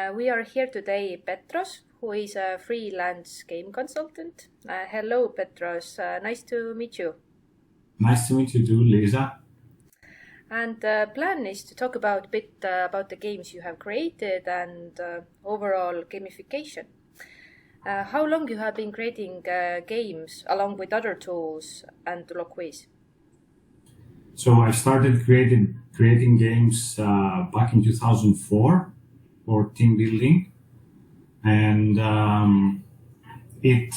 We are here today, Petros, who is a freelance game consultant. Hello, Petros. Nice to meet you. Nice to meet you too, Lisa. And the plan is to talk about a bit about the games you have created and overall gamification. How long you have been creating games along with other tools and Loquiz? So I started creating games back in 2004 for team building, and it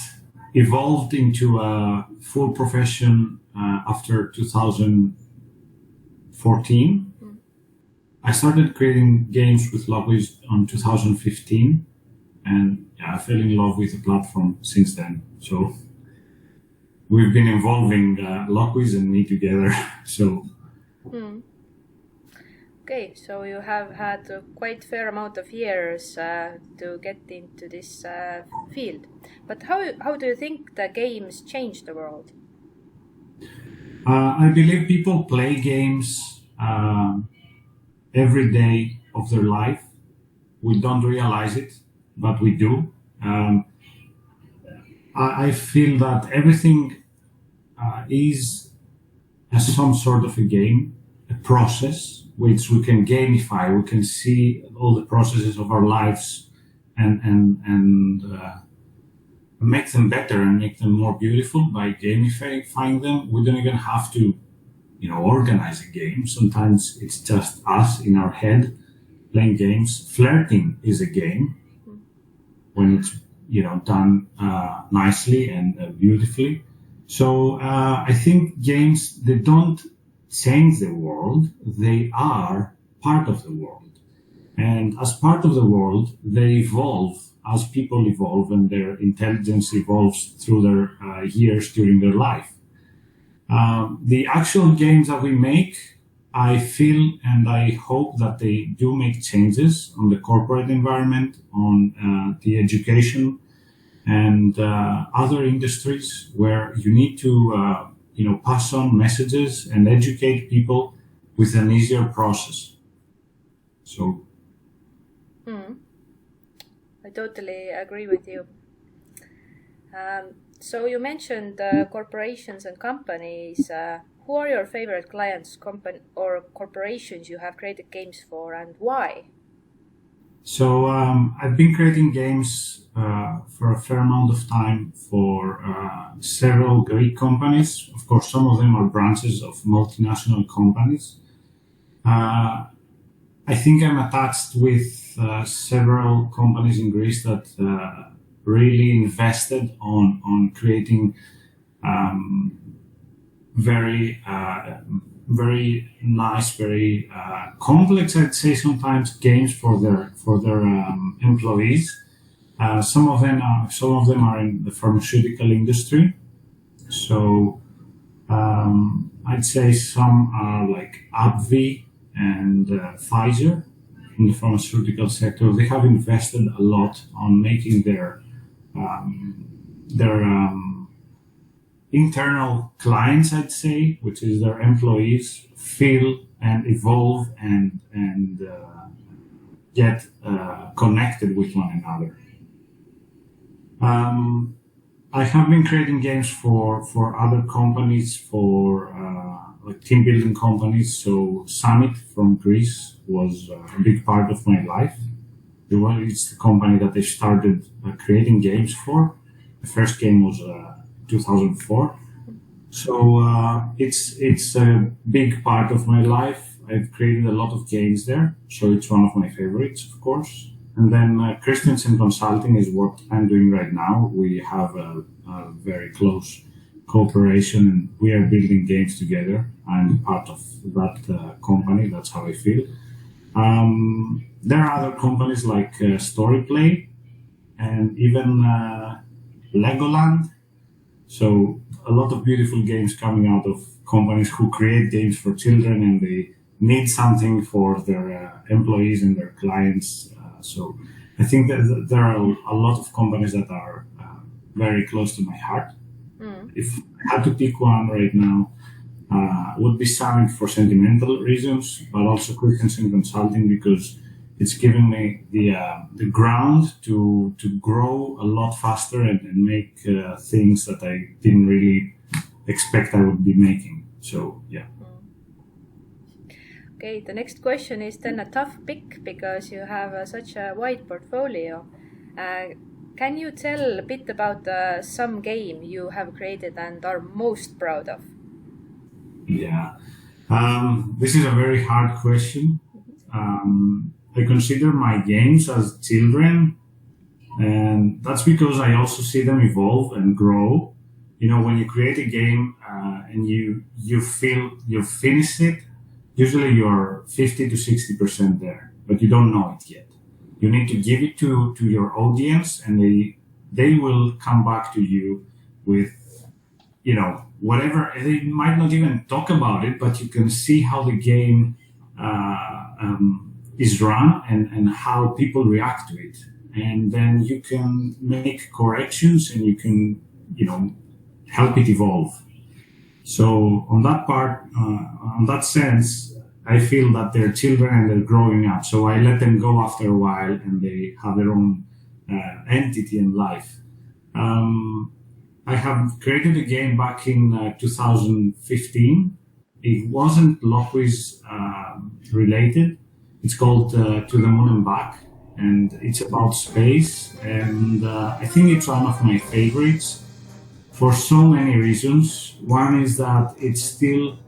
evolved into a full profession after 2014. I started creating games with Loquiz on 2015, and I fell in love with the platform since then. So we've been evolving Loquiz and me together. So. Okay, so you have had a quite fair amount of years to get into this field. But how do you think the games change the world? I believe people play games every day of their life. We don't realize it, but we do. I feel that everything is some sort of a game, a process which we can gamify. We can see all the processes of our lives and make them better and make them more beautiful by gamifying them. We don't even have to, organize a game. Sometimes it's just us in our head playing games. Flirting is a game when it's done nicely and beautifully. So I think games, they don't change the world, they are part of the world. And as part of the world, they evolve as people evolve and their intelligence evolves through their years during their life. The actual games that we make, I feel and I hope that they do make changes on the corporate environment, on the education and other industries where you need to pass on messages and educate people with an easier process. So. I totally agree with you. So you mentioned corporations and companies. Who are your favorite clients, or corporations you have created games for, and why? So I've been creating games for a fair amount of time for several Greek companies. Of course, some of them are branches of multinational companies. I think I'm attached with several companies in Greece that really invested on creating very nice, very complex, I'd say sometimes, games for their employees. Some of them are in the pharmaceutical industry. So I'd say some are like AbbVie and Pfizer in the pharmaceutical sector. They have invested a lot on making their internal clients, I'd say, which is their employees, feel and evolve and get connected with one another. I have been creating games for other companies, for like team building companies. So Summit from Greece was a big part of my life. It's the company that I started creating games for. The first game was 2004. So it's a big part of my life. I've created a lot of games there, so it's one of my favorites, of course. And then Christiansen Consulting is what I'm doing right now. We have a very close cooperation and we are building games together. I'm part of that company, that's how I feel. There are other companies like Storyplay and even Legoland. So a lot of beautiful games coming out of companies who create games for children and they need something for their employees and their clients. So I think that there are a lot of companies that are very close to my heart. If I had to pick one right now, would be Summit for sentimental reasons, but also Christiansen Consulting because it's given me the ground to grow a lot faster and make things that I didn't really expect I would be making. So yeah. Okay, the next question is then a tough pick because you have such a wide portfolio. Can you tell a bit about some game you have created and are most proud of? Yeah, this is a very hard question. I consider my games as children, and that's because I also see them evolve and grow. You know, when you create a game and you feel you've finished it, usually you're 50 to 60% there, but you don't know it yet. You need to give it to your audience, and they will come back to you with, you know, whatever. They might not even talk about it, but you can see how the game is run and how people react to it. And then you can make corrections and you can, you know, help it evolve. So on that part, on that sense, I feel that they're children and they're growing up. So I let them go after a while and they have their own entity in life. I have created a game back in 2015. It wasn't Loquiz related. It's called To the Moon and Back, and it's about space. And I think it's one of my favorites for so many reasons. One is that it still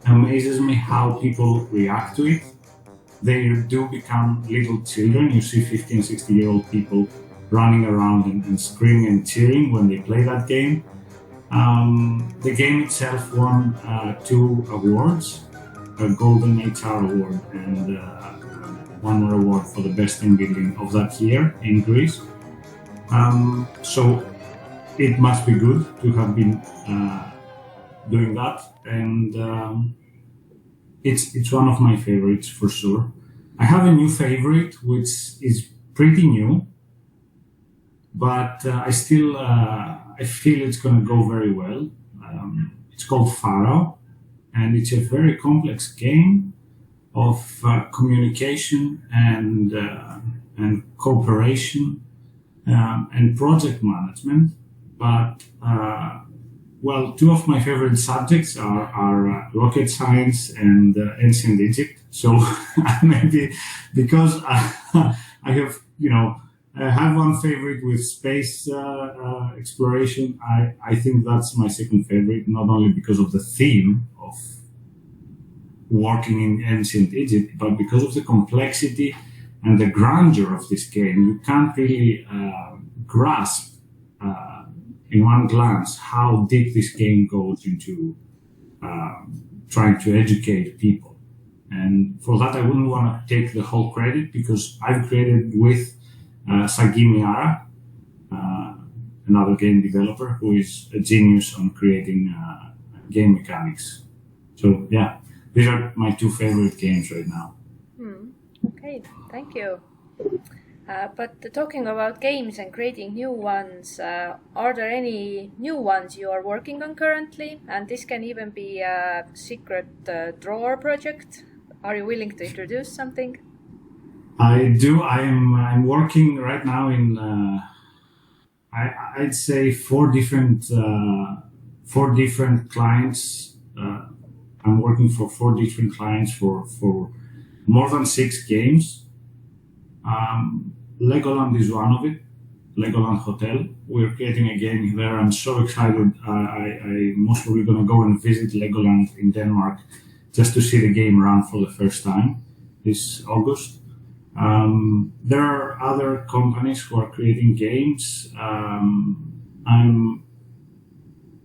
amazes me how people react to it. They do become little children. You see 50 and 60-year-old people running around and screaming and cheering when they play that game. The game itself won 2 awards, a Golden HR award and one more award for the best team building of that year in Greece. So it must be good to have been doing that, and it's one of my favorites for sure. I have a new favorite which is pretty new, but I feel it's going to go very well. It's called Pharaoh, and it's a very complex game of communication and cooperation and project management. But well, 2 of my favorite subjects are rocket science and ancient Egypt. So maybe because I have, you know, I have one favorite with space exploration. I think that's my second favorite, not only because of the theme of working in ancient Egypt, but because of the complexity and the grandeur of this game. You can't really grasp in one glance how deep this game goes into trying to educate people. And for that, I wouldn't want to take the whole credit because I've created with Sagi Miara, another game developer who is a genius on creating game mechanics. So yeah, these are my 2 favorite games right now. Okay, thank you. But talking about games and creating new ones, are there any new ones you are working on currently? And this can even be a secret drawer project. Are you willing to introduce something? I do. I'm working right now in I'd say 4 different clients. I'm working for 4 different clients for more than 6 games. Legoland is one of it. Legoland Hotel. We're creating a game there. I'm so excited. I'm most probably going to go and visit Legoland in Denmark just to see the game run for the first time this August. There are other companies who are creating games. I'm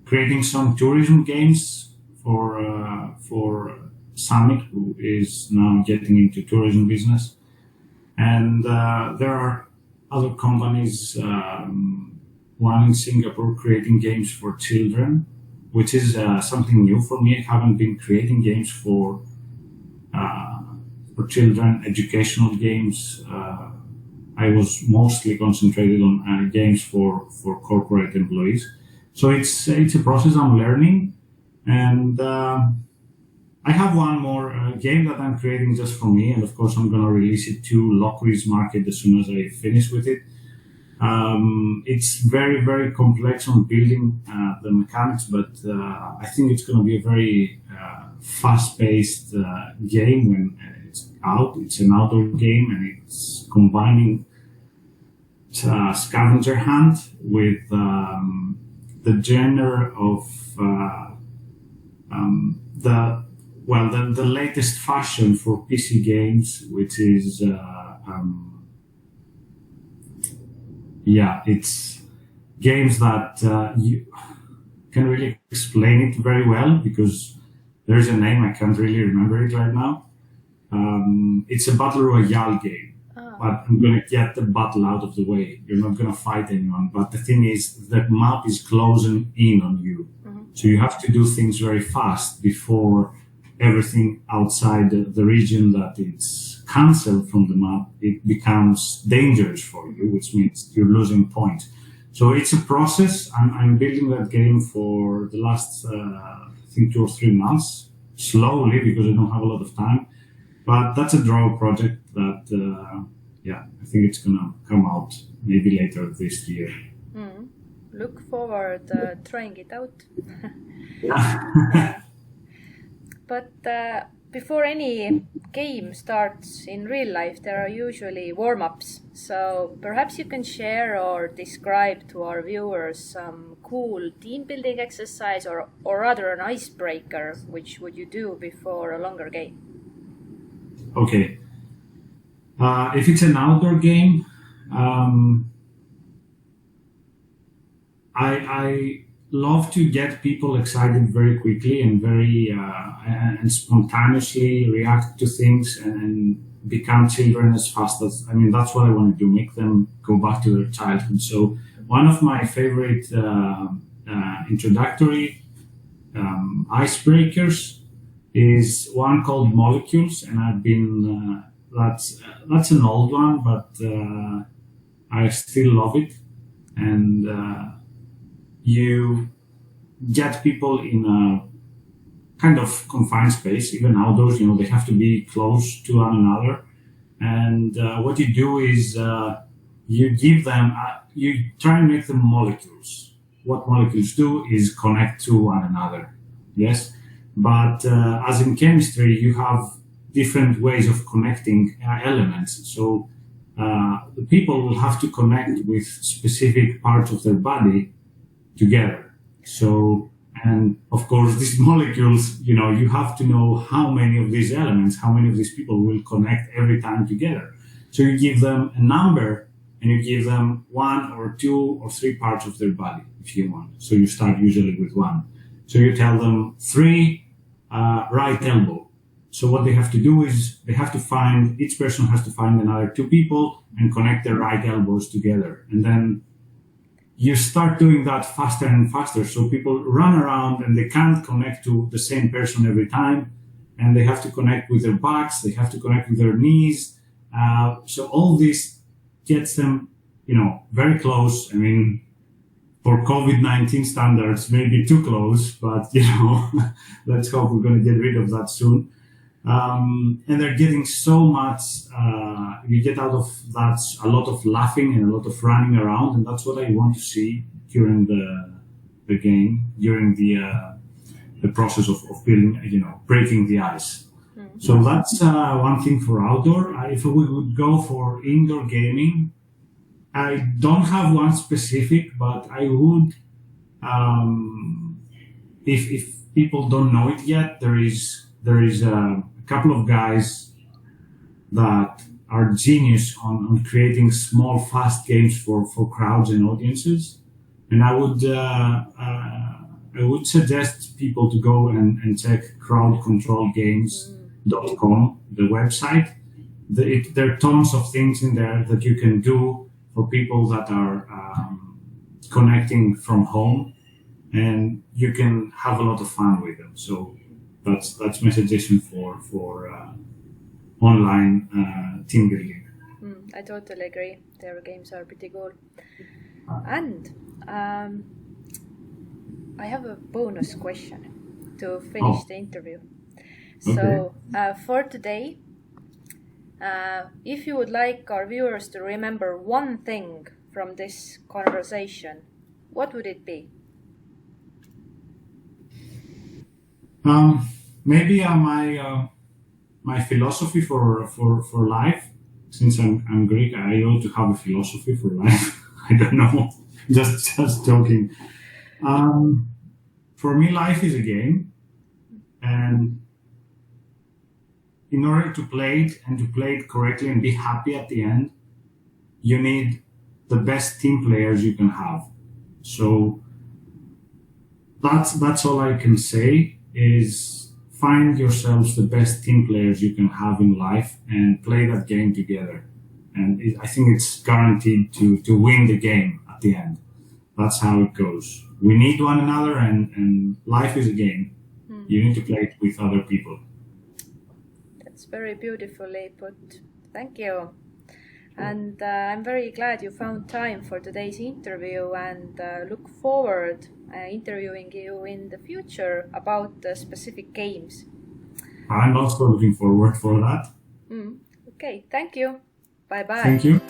creating some tourism games for Summit, who is now getting into tourism business. And there are other companies, one in Singapore, creating games for children, which is something new for me. I haven't been creating games for children, educational games. I was mostly concentrated on games for corporate employees. So it's a process I'm learning, and I have one more game that I'm creating just for me, and of course I'm going to release it to Loquiz market as soon as I finish with it. It's very, very complex on building the mechanics, but I think it's going to be a very fast-paced game when it's out. It's an outdoor game, and it's combining scavenger hunt with the genre of the latest fashion for PC games, which is it's games that you can really explain it very well because there's a name I can't really remember it right now. It's a battle royale game. But I'm going to get the battle out of the way. You're not going to fight anyone. But the thing is, the map is closing in on you. Mm-hmm. So you have to do things very fast before everything outside the region that it's cancelled from the map, it becomes dangerous for you, which means you're losing points. So it's a process. I'm building that game for the last, I think, 2 or 3 months, slowly because I don't have a lot of time. But that's a draw project that... I think it's gonna come out maybe later this year. Look forward trying it out. But before any game starts in real life, there are usually warm-ups. So perhaps you can share or describe to our viewers some cool team building exercise or rather an icebreaker, which would you do before a longer game? Okay. If it's an outdoor game, I love to get people excited very quickly and very and spontaneously react to things and become children as fast as, that's what I want to do, make them go back to their childhood. So one of my favorite introductory icebreakers is one called Molecules, and I've been... That's an old one, but I still love it. And you get people in a kind of confined space, even outdoors. They have to be close to one another. And what you do is you give them, you try and make them molecules. What molecules do is connect to one another. Yes, but as in chemistry, you have different ways of connecting elements. So the people will have to connect with specific parts of their body together. So, and of course, these molecules, you have to know how many of these elements, how many of these people will connect every time together. So you give them a number and you give them 1 or 2 or 3 parts of their body if you want. So you start usually with 1. So you tell them 3 right elbow. So what they have to do is each person has to find another 2 people and connect their right elbows together. And then you start doing that faster and faster. So people run around and they can't connect to the same person every time. And they have to connect with their backs. They have to connect with their knees. So all this gets them, very close. For COVID-19 standards, maybe too close, but, let's hope we're going to get rid of that soon. And they're getting so much, you get out of that a lot of laughing and a lot of running around, and that's what I want to see during the game, during the process of building, breaking the ice. Mm-hmm. So that's one thing for outdoor. If we would go for indoor gaming, I don't have one specific, but I would, if people don't know it yet, there is a couple of guys that are genius on creating small, fast games for crowds and audiences. And I would suggest people to go and check crowdcontrolgames.com, the website. There are tons of things in there that you can do for people that are connecting from home, and you can have a lot of fun with them. So that's my suggestion for online team building. I totally agree. Their games are pretty cool. And I have a bonus question to finish the interview. So for today, if you would like our viewers to remember one thing from this conversation, what would it be? Maybe my philosophy for life. Since I'm Greek, I ought to have a philosophy for life. I don't know, just joking. For me, life is a game, and in order to play it and to play it correctly and be happy at the end, you need the best team players you can have. So that's all I can say is find yourselves the best team players you can have in life and play that game together. And I think it's guaranteed to win the game at the end. That's how it goes. We need one another, and life is a game. You need to play it with other people. That's very beautifully put. Thank you. And I'm very glad you found time for today's interview, and look forward interviewing you in the future about specific games. I'm also looking forward for that. Okay, thank you. Bye-bye. Thank you.